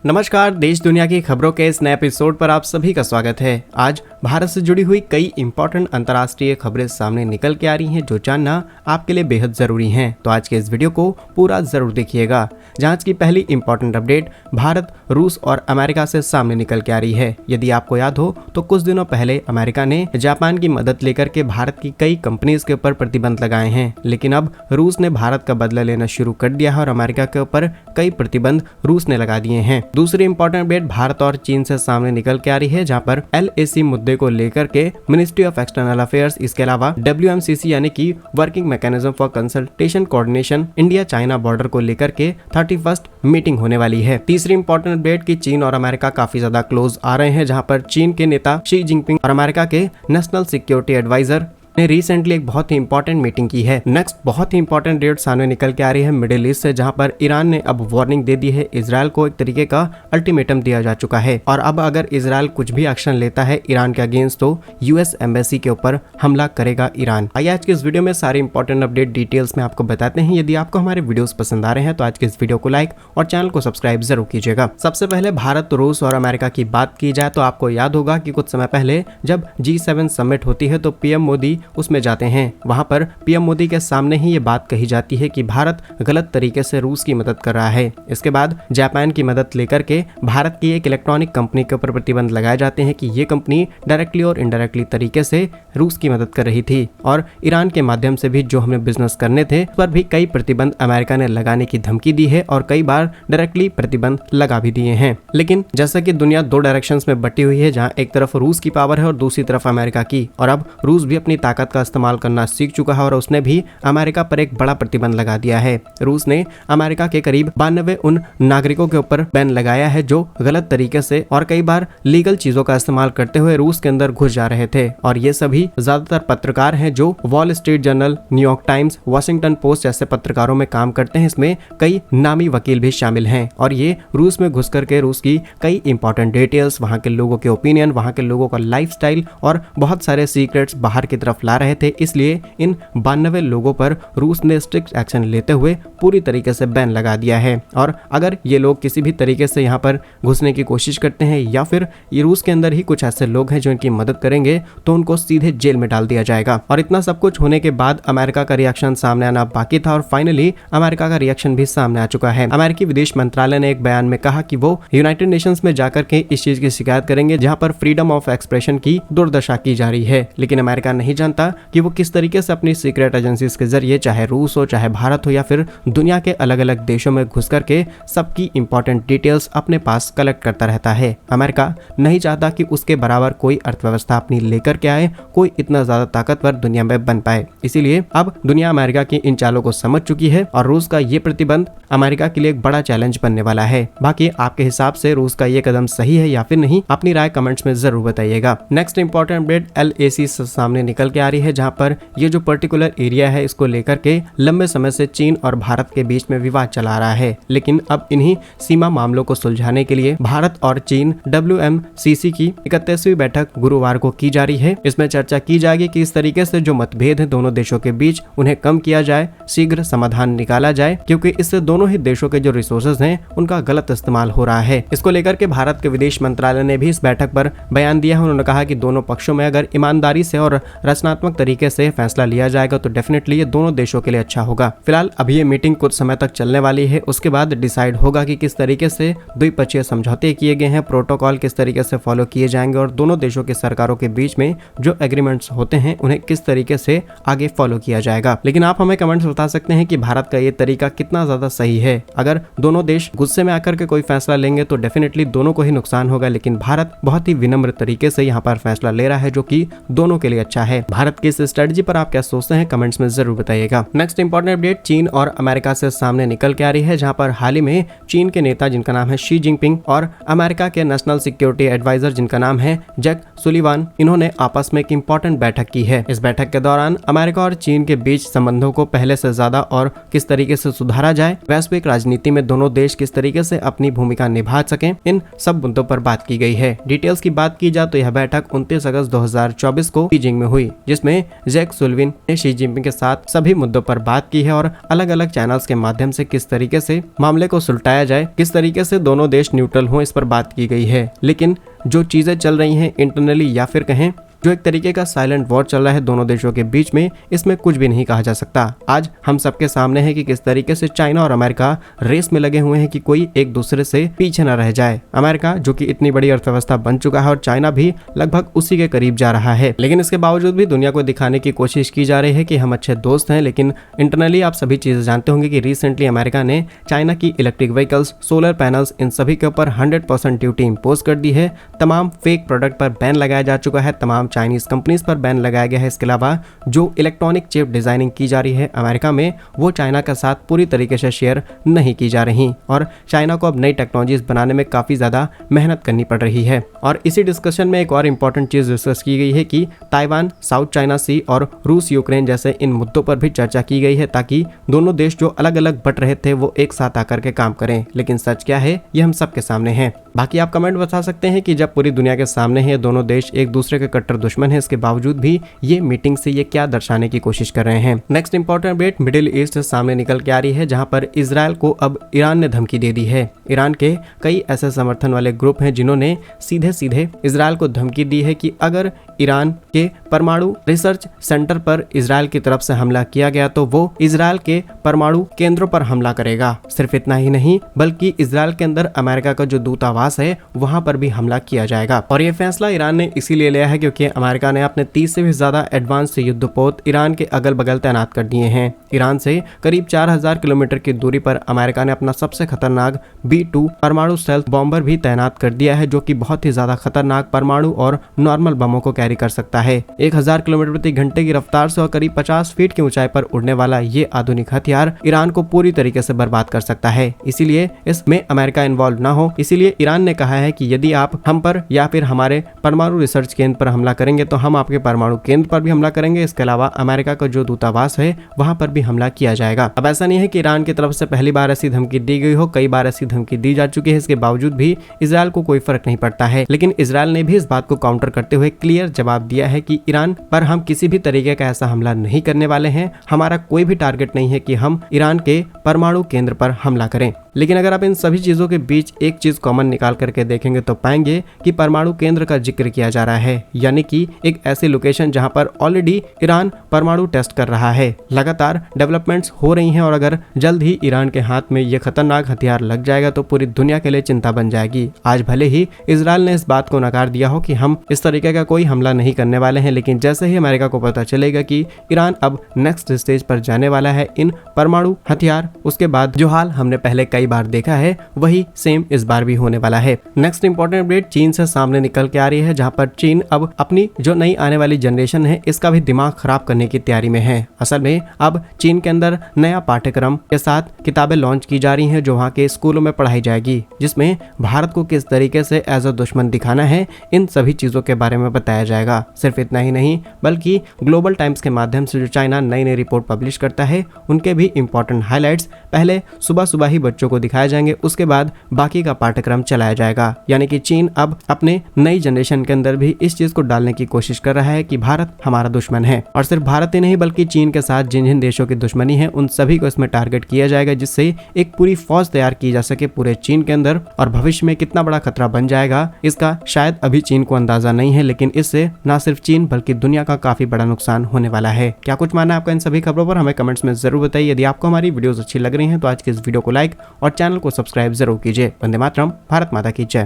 नमस्कार, देश दुनिया की खबरों के इस नए एपिसोड पर आप सभी का स्वागत है। आज भारत से जुड़ी हुई कई इंपॉर्टेंट अंतर्राष्ट्रीय खबरें सामने निकल के आ रही हैं जो जानना आपके लिए बेहद जरूरी हैं। तो आज के इस वीडियो को पूरा जरूर देखिएगा। आज की पहली इंपॉर्टेंट अपडेट भारत, रूस और अमेरिका से सामने निकल के आ रही है। यदि आपको याद हो तो कुछ दिनों पहले अमेरिका ने जापान की मदद लेकर के भारत की कई कंपनीज के ऊपर प्रतिबंध लगाए हैं, लेकिन अब रूस ने भारत का बदला लेना शुरू कर दिया है और अमेरिका के ऊपर कई प्रतिबंध रूस ने लगा दिए हैं। दूसरी इंपॉर्टेंट अपडेट भारत और चीन से सामने निकल के आ रही है, जहां पर LAC मुद्दे को लेकर के मिनिस्ट्री ऑफ एक्सटर्नल अफेयर्स, इसके अलावा WMCC यानी कि working mechanism for consultation coordination India China border को लेकर के 31st मीटिंग होने वाली है। तीसरी इंपॉर्टेंट अपडेट की चीन और अमेरिका काफी ज्यादा क्लोज आ रहे हैं, जहां पर चीन के नेता शी जिनपिंग और अमेरिका के नेशनल सिक्योरिटी एडवाइजर ने रिसेंटली एक बहुत ही इंपॉर्टेंट मीटिंग की है। नेक्स्ट बहुत ही इंपॉर्टेंट डेट सामने निकल के आ रही है मिडिल ईस्ट से, जहां पर ईरान ने अब वार्निंग दे दी है। इजरायल को एक तरीके का अल्टीमेटम दिया जा चुका है और अब अगर इजरायल कुछ भी एक्शन लेता है ईरान के अगेंस्ट तो US एम्बेसी के ऊपर हमला करेगा ईरान। आइए आज के इस वीडियो में सारी इंपॉर्टेंट अपडेट डिटेल्स में आपको बताते हैं। यदि आपको हमारे वीडियोस पसंद आ रहे हैं तो आज के इस वीडियो को लाइक और चैनल को सब्सक्राइब जरूर कीजिएगा। सबसे पहले भारत, रूस और अमेरिका की बात की जाए तो आपको याद होगा कि कुछ समय पहले जब G7 समिट होती है तो PM मोदी उसमें जाते हैं। वहां पर PM मोदी के सामने ही ये बात कही जाती है कि भारत गलत तरीके से रूस की मदद कर रहा है। इसके बाद जापान की मदद लेकर के भारत की एक इलेक्ट्रॉनिक कंपनी के ऊपर प्रतिबंध लगाए जाते हैं कि ये कंपनी डायरेक्टली और इनडायरेक्टली तरीके से रूस की मदद कर रही थी और ईरान के माध्यम से भी जो हमें बिजनेस करने थे उस पर भी कई प्रतिबंध अमेरिका ने लगाने की धमकी दी है और कई बार डायरेक्टली प्रतिबंध लगा भी दिए हैं। लेकिन जैसा कि दुनिया दो डायरेक्शंस में बटी हुई है, जहां एक तरफ रूस की पावर है और दूसरी तरफ अमेरिका की, और अब रूस भी अपनी ताकत का इस्तेमाल करना सीख चुका है और उसने भी अमेरिका पर एक बड़ा प्रतिबंध लगा दिया है। रूस ने अमेरिका के करीब 92 उन नागरिकों के ऊपर बैन लगाया है जो गलत तरीके से और कई बार लीगल चीजों का इस्तेमाल करते हुए रूस के अंदर घुस जा रहे थे। और ये सभी ज्यादातर पत्रकार हैं जो wall street journal, New York times, Washington post जैसे पत्रकारों में काम करते हैं। इसमें कई नामी वकील भी शामिल हैं और ये रूस में घुस करके रूस की कई इंपॉर्टेंट डिटेल्स, वहां के लोगों के ओपिनियन, वहां के लोगों का लाइफस्टाइल और बहुत सारे सीक्रेट्स बाहर की तरफ ला रहे थे। इसलिए इन 92 लोगों पर रूस ने स्ट्रिक्ट एक्शन लेते हुए पूरी तरीके से बैन लगा दिया है और अगर ये लोग किसी भी तरीके से यहाँ पर घुसने की कोशिश करते हैं या फिर ये रूस के अंदर ही कुछ ऐसे लोग हैं जो इनकी मदद करेंगे तो उनको सीधे जेल में डाल दिया जाएगा। और इतना सब कुछ होने के बाद अमेरिका का रिएक्शन सामने आना बाकी था और फाइनली अमेरिका का रिएक्शन भी सामने आ चुका है। अमेरिकी विदेश मंत्रालय ने एक बयान में कहा कि वो यूनाइटेड नेशंस में जाकर के इस चीज की शिकायत करेंगे जहाँ पर फ्रीडम ऑफ एक्सप्रेशन की दुर्दशा की जा रही है। लेकिन अमेरिका नहीं जानता कि वो किस तरीके से अपनी सीक्रेट एजेंसीज के जरिए, चाहे रूस हो, चाहे भारत हो या फिर दुनिया के अलग अलग देशों में घुस करके सबकी इंपॉर्टेंट डिटेल्स अपने पास कलेक्ट करता रहता है। अमेरिका नहीं चाहता कि उसके बराबर कोई अर्थव्यवस्था अपनी लेकर के आए, कोई इतना ज्यादा ताकतवर दुनिया में बन पाए। इसीलिए अब दुनिया अमेरिका की इन चालों को समझ चुकी है और रूस का ये प्रतिबंध अमेरिका के लिए एक बड़ा चैलेंज बनने वाला है। बाकी आपके हिसाब से रूस का ये कदम सही है या फिर नहीं, अपनी राय कमेंट्स में जरूर बताइएगा। नेक्स्ट इंपॉर्टेंट अपडेट LAC से सामने निकल के आ रही है, जहां पर ये जो पर्टिकुलर एरिया है इसको लेकर के लंबे समय से चीन और भारत के बीच में विवाद चला रहा है। लेकिन अब इन्हीं सीमा मामलों को सुलझाने के लिए भारत और चीन WMCC की 31वीं बैठक गुरुवार को की जा रही है। इसमें चर्चा की जाएगी कि इस तरीके से जो मतभेद है दोनों देशों के बीच उन्हें कम किया जाए, शीघ्र समाधान निकाला जाए, क्योंकि इससे दोनों ही देशों के जो रिसोर्सेज हैं उनका गलत इस्तेमाल हो रहा है। इसको लेकर के भारत के विदेश मंत्रालय ने भी इस बैठक पर बयान दिया है। उन्होंने कहा कि दोनों पक्षों में अगर ईमानदारी से और रचनात्मक तरीके से फैसला लिया जाएगा तो डेफिनेटली ये दोनों देशों के लिए अच्छा होगा। फिलहाल अभी ये मीटिंग कुछ समय तक चलने वाली है, उसके बाद डिसाइड होगा कि किस तरीके से द्विपक्षीय समझौते किए गए हैं, प्रोटोकॉल किस तरीके से फॉलो किए जाएंगे और दोनों देशों की सरकारों के बीच में जो एग्रीमेंट्स होते हैं उन्हें किस तरीके से आगे फॉलो किया जाएगा। लेकिन आप हमें कमेंट्स बता सकते हैं कि भारत का ये तरीका कितना ज्यादा सही है। अगर दोनों देश गुस्से में आकर के कोई फैसला लेंगे तो डेफिनेटली दोनों को ही नुकसान होगा, लेकिन भारत बहुत ही विनम्र तरीके से यहाँ पर फैसला ले रहा है जो कि दोनों के लिए अच्छा है। भारत की इस स्ट्रेटजी पर आप क्या सोचते हैं कमेंट्स में जरूर बताइएगा। नेक्स्ट इंपॉर्टेंट अपडेट चीन और अमेरिका से सामने निकल के आ रही है, जहां पर हाल ही में चीन के नेता जिनका नाम है शी जिनपिंग और अमेरिका के नेशनल सिक्योरिटी एडवाइजर जिनका नाम है जैक सुलिवान, इन्होंने आपस में एक इंपॉर्टेंट बैठक की है। इस बैठक के दौरान अमेरिका और चीन के बीच संबंधों को पहले से ज्यादा और किस तरीके से सुधारा जाए, वैश्विक राजनीति में दोनों देश किस तरीके से अपनी भूमिका निभा सकें, इन सब मुद्दों पर बात की गई है। डिटेल्स की बात की जाए तो यह बैठक 29 अगस्त 2024 को बीजिंग में हुई। जिसमें जैक सुल्विन ने शी जिनपिंग के साथ सभी मुद्दों पर बात की है और अलग अलग चैनल्स के माध्यम से किस तरीके से मामले को सुलटाया जाए, किस तरीके से दोनों देश न्यूट्रल हों, इस पर बात की गई है। लेकिन जो चीजें चल रही हैं इंटरनली या फिर कहें जो एक तरीके का साइलेंट वॉर चल रहा है दोनों देशों के बीच में, इसमें कुछ भी नहीं कहा जा सकता। आज हम सबके सामने है कि किस तरीके से चाइना और अमेरिका रेस में लगे हुए हैं कि कोई एक दूसरे से पीछे न रह जाए। अमेरिका जो कि इतनी बड़ी अर्थव्यवस्था बन चुका है और चाइना भी लगभग उसी के करीब जा रहा है, लेकिन इसके बावजूद भी दुनिया को दिखाने की कोशिश की जा रही है कि हम अच्छे दोस्त हैं। लेकिन इंटरनली आप सभी चीजें जानते होंगे कि रिसेंटली अमेरिका ने चाइना की इलेक्ट्रिक व्हीकल्स, सोलर पैनल्स, इन सभी के ऊपर 100% ड्यूटी इम्पोज कर दी है। तमाम फेक प्रोडक्ट पर बैन लगाया जा चुका है, तमाम चाइनीज कंपनीज पर बैन लगाया गया है। इसके अलावा जो इलेक्ट्रॉनिक चिप डिजाइनिंग की जा रही है अमेरिका में, वो चाइना के साथ पूरी तरीके से शेयर नहीं की जा रही और चाइना को अब नई टेक्नोलॉजीज बनाने में काफी ज्यादा मेहनत करनी पड़ रही है। और इसी डिस्कशन में एक और इम्पोर्टेंट चीज डिस्कस की गई है कि ताइवान, साउथ चाइना सी और रूस यूक्रेन जैसे इन मुद्दों पर भी चर्चा की गई है, ताकि दोनों देश जो अलग अलग बट रहे थे वो एक साथ आकर के काम करें। लेकिन सच क्या है ये हम सबके सामने है। बाकी आप कमेंट बता सकते हैं कि जब पूरी दुनिया के सामने है दोनों देश एक दूसरे के कट्टर दुश्मन है, इसके बावजूद भी ये मीटिंग से ये क्या दर्शाने की कोशिश कर रहे हैं। Next important update middle east से सामने निकल के आ रही है, जहां पर इजराइल को अब ईरान ने धमकी दे दी है। ईरान के कई ऐसे समर्थन वाले ग्रुप हैं जिन्होंने सीधे सीधे इजराइल को धमकी दी है कि अगर ईरान के परमाणु रिसर्च सेंटर पर इजराइल की तरफ से हमला किया गया तो वो इजराइल के परमाणु केंद्रों पर हमला करेगा। सिर्फ इतना ही नहीं बल्कि इजराइल के अंदर अमेरिका का जो दूतावास है वहां पर भी हमला किया जाएगा। और ये फैसला ईरान ने इसीलिए लिया है क्योंकि अमेरिका ने अपने 30 से भी ज्यादा एडवांस युद्धपोत ईरान के अगल बगल तैनात कर दिए हैं। ईरान से करीब 4000 किलोमीटर की दूरी पर अमेरिका ने अपना सबसे खतरनाक B2 परमाणु स्टेल्थ बॉम्बर भी तैनात कर दिया है, जो कि बहुत ही ज्यादा खतरनाक परमाणु और नॉर्मल बमों को कैरी कर सकता है। 1000 किलोमीटर प्रति घंटे की रफ्तार से और करीब 50 फीट की ऊंचाई पर उड़ने वाला ये आधुनिक हथियार ईरान को पूरी तरीके से बर्बाद कर सकता है। इसीलिए इसमें अमेरिका इन्वॉल्व ना हो, इसीलिए ईरान ने कहा है कि यदि आप हम पर या फिर हमारे परमाणु रिसर्च केंद्र पर हमला करेंगे तो हम आपके परमाणु केंद्र पर भी हमला करेंगे। इसके अलावा अमेरिका का जो दूतावास है वहां पर भी हमला किया जाएगा। अब ऐसा नहीं है कि ईरान की तरफ से पहली बार ऐसी धमकी दी गई हो, कई बार ऐसी धमकी दी जा चुकी है। इसके बावजूद भी इजराइल को कोई फर्क नहीं पड़ता है, लेकिन इजराइल ने भी इस बात को काउंटर करते हुए क्लियर जवाब दिया है कि ईरान पर हम किसी भी तरीके का ऐसा हमला नहीं करने वाले हैं। हमारा कोई भी टारगेट नहीं है कि हम ईरान के परमाणु केंद्र पर हमला करें। लेकिन अगर आप इन सभी चीजों के बीच एक चीज कॉमन निकाल करके देखेंगे तो पाएंगे कि परमाणु केंद्र का जिक्र किया जा रहा है, यानी कि एक ऐसी लोकेशन जहां पर ऑलरेडी ईरान परमाणु टेस्ट कर रहा है। लगातार डेवलपमेंट्स हो रही हैं और अगर जल्द ही ईरान के हाथ में यह खतरनाक हथियार लग जाएगा तो पूरी दुनिया के लिए चिंता बन जाएगी। आज भले ही इजराइल ने इस बात को नकार दिया हो कि हम इस तरीके का कोई हमला नहीं करने वाले हैं, लेकिन जैसे ही अमेरिका को पता चलेगा कि ईरान अब नेक्स्ट स्टेज पर जाने वाला है इन परमाणु हथियार, उसके बाद जो हाल हमने पहले कई बार देखा है वही सेम इस बार भी होने वाला है। नेक्स्ट इंपॉर्टेंट अपडेट चीन से सामने निकल के आ रही है, जहां पर चीन अब अपनी जो नई आने वाली जनरेशन है इसका भी दिमाग खराब करने की तैयारी में है। असल में अब चीन के अंदर नया पाठ्यक्रम के साथ किताबें लॉन्च की जा रही हैं जो वहाँ के स्कूलों में पढ़ाई जाएगी, जिसमें भारत को किस तरीके से एज अ दुश्मन दिखाना है इन सभी चीजों के बारे में बताया जाएगा। सिर्फ इतना ही नहीं बल्कि ग्लोबल टाइम्स के माध्यम से जो चाइना नई नई रिपोर्ट पब्लिश करता है उनके भी इंपॉर्टेंट हाइलाइट्स पहले सुबह सुबह ही बच्चों को दिखाए जाएंगे, उसके बाद बाकी का पाठ्यक्रम चलाया जाएगा। यानी कि चीन अब अपने नई जनरेशन के अंदर भी इस चीज को डालने की कोशिश कर रहा है कि भारत हमारा दुश्मन है। और सिर्फ भारत ही नहीं बल्कि चीन के साथ जिन जिन देशों की दुश्मनी है उन सभी को इसमें टारगेट किया जाएगा, जिससे एक पूरी फौज तैयार की जा सके पूरे चीन के अंदर। और भविष्य में कितना बड़ा खतरा बन जाएगा इसका शायद अभी चीन को अंदाजा नहीं है, लेकिन इससे न सिर्फ चीन बल्कि दुनिया का काफी बड़ा नुकसान होने वाला है। क्या कुछ मानना है आपका इन सभी खबरों पर, हमें कमेंट्स में जरूर बताइए। यदि आपको हमारी वीडियोस अच्छी लग रही हैं तो आज के इस वीडियो को लाइक और चैनल को सब्सक्राइब जरूर कीजिए। वंदे मातरम, भारत माता की जय।